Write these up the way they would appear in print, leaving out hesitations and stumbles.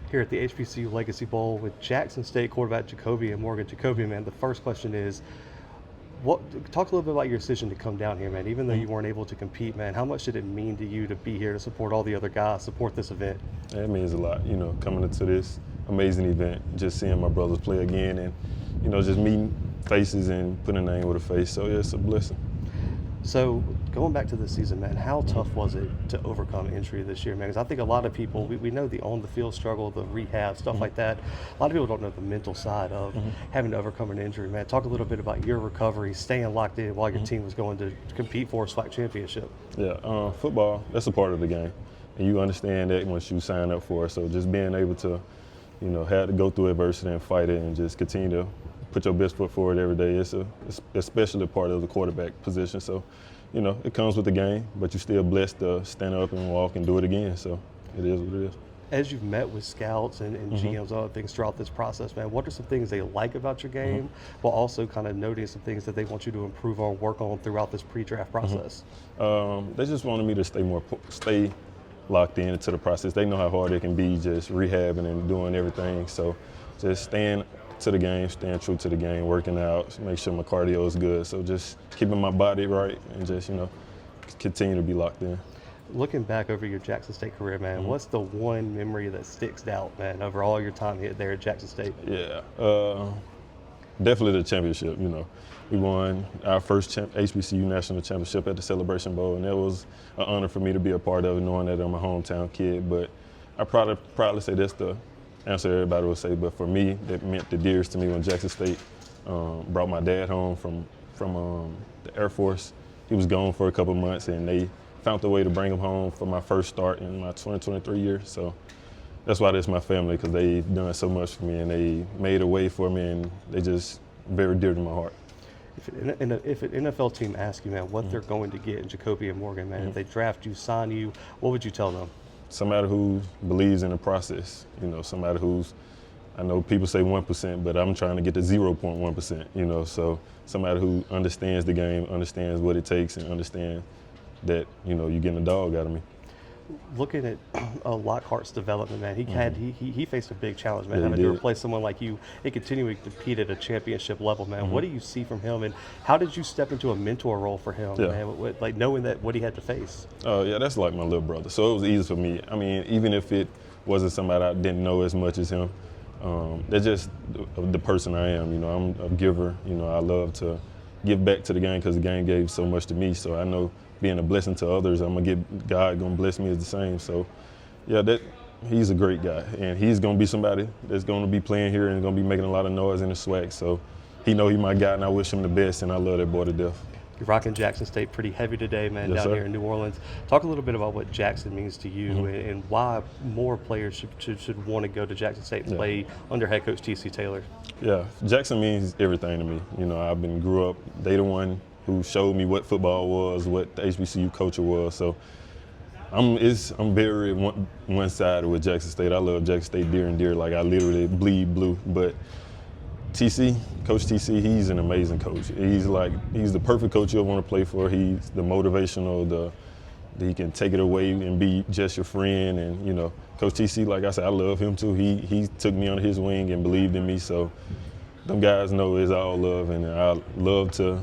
Here at the HBCU Legacy Bowl with Jackson State quarterback JaCobian Morgan. JaCobian, man, the first question is, talk a little bit about your decision to come down here, man. Even though you weren't able to compete, man, how much did it mean to you to be here to support all the other guys, support this event? It means a lot, coming into this amazing event, just seeing my brothers play again and, just meeting faces and putting a name with a face. So, yeah, it's a blessing. So going back to the season, man, how tough was it to overcome injury this year, man? Because I think a lot of people, we know the on-the-field struggle, the rehab, stuff like that. A lot of people don't know the mental side of having to overcome an injury, man. Talk a little bit about your recovery, staying locked in while your team was going to compete for a SWAC championship. Yeah, football, that's a part of the game. And you understand that once you sign up for it. So just being able to, have to go through adversity and fight it and just continue to put your best foot forward every day. It's especially part of the quarterback position. So, it comes with the game, but you're still blessed to stand up and walk and do it again. So it is what it is. As you've met with scouts and GMs and other things throughout this process, man, what are some things they like about your game, while also kind of noting some things that they want you to improve on, work on throughout this pre-draft process? They just wanted me to stay locked into the process. They know how hard it can be just rehabbing and doing everything. So just staying to the game, staying true to the game, working out, make sure my cardio is good. So just keeping my body right and just, continue to be locked in. Looking back over your Jackson State career, man, what's the one memory that sticks out, man, over all your time there at Jackson State? Yeah, definitely the championship. We won our first HBCU national championship at the Celebration Bowl, and it was an honor for me to be a part of it, knowing that I'm a hometown kid. But I probably say that's the answer everybody would say, but for me, that meant the dearest to me when Jackson State brought my dad home from the Air Force. He was gone for a couple months, and they found a way to bring him home for my first start in my 2023 year. So that's why that's my family, because they've done so much for me, and they made a way for me, and they just very dear to my heart. If an NFL team asks you, man, what they're going to get in JaCobian Morgan, man, if they draft you, sign you, what would you tell them? Somebody who believes in the process, somebody who's, I know people say 1%, but I'm trying to get to 0.1%, so somebody who understands the game, understands what it takes, and understands that, you're getting a dog out of me. Looking at Lockhart's development, man, he faced a big challenge, man, Yeah, having to replace someone like you and continuing to compete at a championship level, man. What do you see from him, and how did you step into a mentor role for him, man, like knowing that what he had to face? Yeah, that's like my little brother, so it was easy for me. I mean, even if it wasn't somebody I didn't know as much as him, that's just the person I am. I'm a giver. I love to give back to the game because the game gave so much to me. So I know being a blessing to others, God gonna bless me as the same. So yeah, he's a great guy, and he's gonna be somebody that's gonna be playing here and gonna be making a lot of noise in the SWAC. So he know he's my guy, and I wish him the best, and I love that boy to death. You're rocking Jackson State pretty heavy today, man, down here in New Orleans. Talk a little bit about what Jackson means to you and why more players should want to go to Jackson State and play under head coach T.C. Taylor. Yeah, Jackson means everything to me. I've grew up, they the one who showed me what football was, what the HBCU culture was. So I'm very one-sided with Jackson State. I love Jackson State dear and dear, like I literally bleed blue. But Coach TC, he's an amazing coach. He's the perfect coach you'll want to play for. He's the motivational, he can take it away and be just your friend. And Coach TC, like I said, I love him too. He took me under his wing and believed in me. So them guys know it's all love, and I love to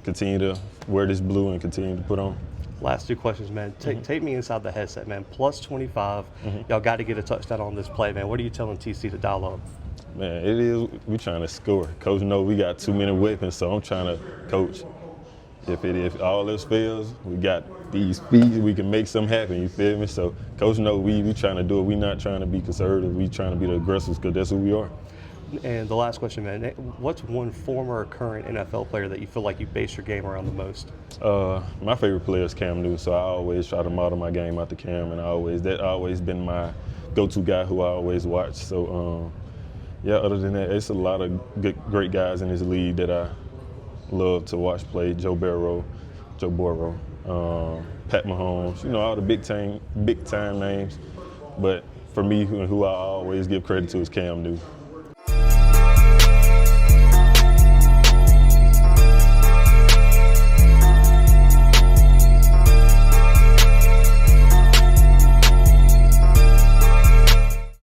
continue to wear this blue and continue to put on. Last two questions, man. Take me inside the headset, man. Plus 25. Y'all got to get a touchdown on this play, man. What are you telling TC to dial up? Man, we trying to score. Coach know we got too many weapons, so I'm trying to coach. If all else fails, we got these feet, we can make something happen, you feel me? So Coach know we trying to do it. We not trying to be conservative. We trying to be the aggressors, because that's who we are. And the last question, man, what's one former or current NFL player that you feel like you base your game around the most? My favorite player is Cam Newton, so I always try to model my game after Cam, and that always been my go-to guy who I always watch. So yeah, other than that, it's a lot of great guys in this league that I love to watch play. Joe Burrow, Pat Mahomes, all the big time names. But for me, who I always give credit to is Cam Newton.